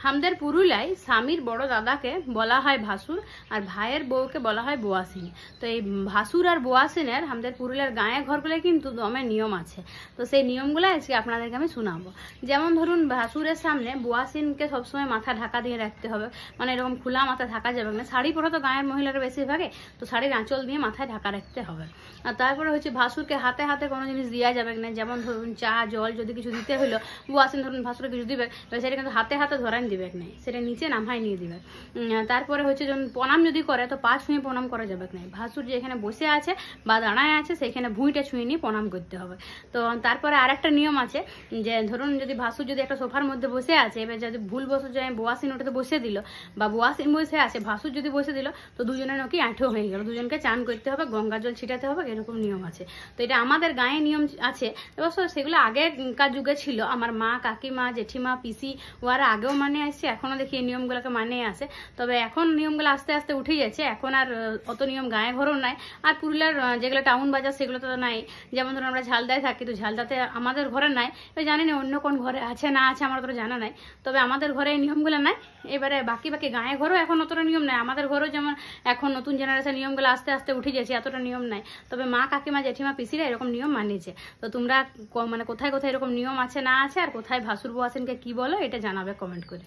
আমাদের পুরুলিয়ায় স্বামীর বড় দাদাকে বলা হয় ভাসুর আর ভাইয়ের বউকে বলা হয় বুয়াসিন। তো এই ভাসুর আর বুয়াসিনের আমাদের পুরুলিয়ার গায়ে ঘরগুলো কিন্তু দমে নিয়ম আছে। তো সেই নিয়মগুলো আজকে আপনাদেরকে আমি শোনাবো। যেমন ধরুন, ভাসুরের সামনে বুয়াসিনকে সবসময় মাথা ঢাকা দিয়ে রাখতে হবে, মানে এরকম খোলা মাথা থাকা যাবে না। শাড়ি পরা তো গায়ের মহিলারা বেশিরভাগে, তো শাড়ির আঁচল দিয়ে মাথায় ঢাকা রাখতে হবে। আর তারপরে হচ্ছে ভাসুরকে হাতে হাতে কোনো জিনিস দেওয়া যাবে না। যেমন ধরুন চা জল যদি কিছু দিতে হলো, বুয়াসিন ধরুন ভাসুরে কিছু দিবে, সেটা কিন্তু হাতে হাতে ধরান দিবে না, সেটা নিচে নামাই নিয়ে দিবে। তারপরে হচ্ছে যখন প্রণাম যদি করে তো পা ছুঁয়ে প্রণাম করা যাবে না। ভাসুর যেখানে বসে আছে বা দাঁড়ায় আছে সেখানে ভুঁইটা ছুঁয়ে নিয়ে প্রণাম করতে হবে। তো তারপরে আরেকটা নিয়ম আছে যে ধরুন যদি ভাসুর যদি একটা সোফার মধ্যে বসে আছে, এবার যদি ভুল বসে যায় বুয়াসিন ওটাতে বসে দিল বা বুয়াসিন বসে আছে ভাসুর যদি বসে দিল, তো দুজনের নাকি আঁঠো হয়ে গেল, দুজনকে চান করতে হবে, গঙ্গা জল ছিটাতে হবে, এরকম নিয়ম আছে। তো এটা আমাদের গায়ে নিয়ম আছে। অবশ্য সেগুলো আগেকার যুগে ছিল, আমার মা কাকিমা জেঠিমা পিসি ওরা আগেও মানে আসছে, এখনো দেখি এই নিয়মগুলোকে মানে আসে। তবে এখন নিয়মগুলো আস্তে আস্তে উঠে যাচ্ছে, এখন আর অত নিয়ম গায়ে ঘরও নাই। আর পুরুলিয়ার যেগুলো টাউন বাজার সেগুলো তো নাই। যেমন ধরুন আমরা ঝালদায় থাকি, তো ঝালদাতে আমাদের ঘরে নাই, জানি না অন্য কোন ঘরে আছে না আছে আমার তো জানা নাই। তবে আমাদের ঘরে এই নিয়মগুলো নাই। এবারে বাকি বাকি গায়ে ঘরেও এখন অতটা নিয়ম নাই। আমাদের ঘরেও যেমন এখন নতুন জেনারেশন নিয়মগুলো আস্তে আস্তে উঠে যাচ্ছে, এতটা নিয়ম নাই। তবে মা কাকিমা জেঠিমা পিসিরা এরকম নিয়ম মানিয়েছে। তো তোমরা মানে কোথায় কোথায় এরকম নিয়ম আছে না আছে, আর কোথায় ভাসুর বুয়াসিনকে কি বলো, এটা জানাবে কমেন্ট করে।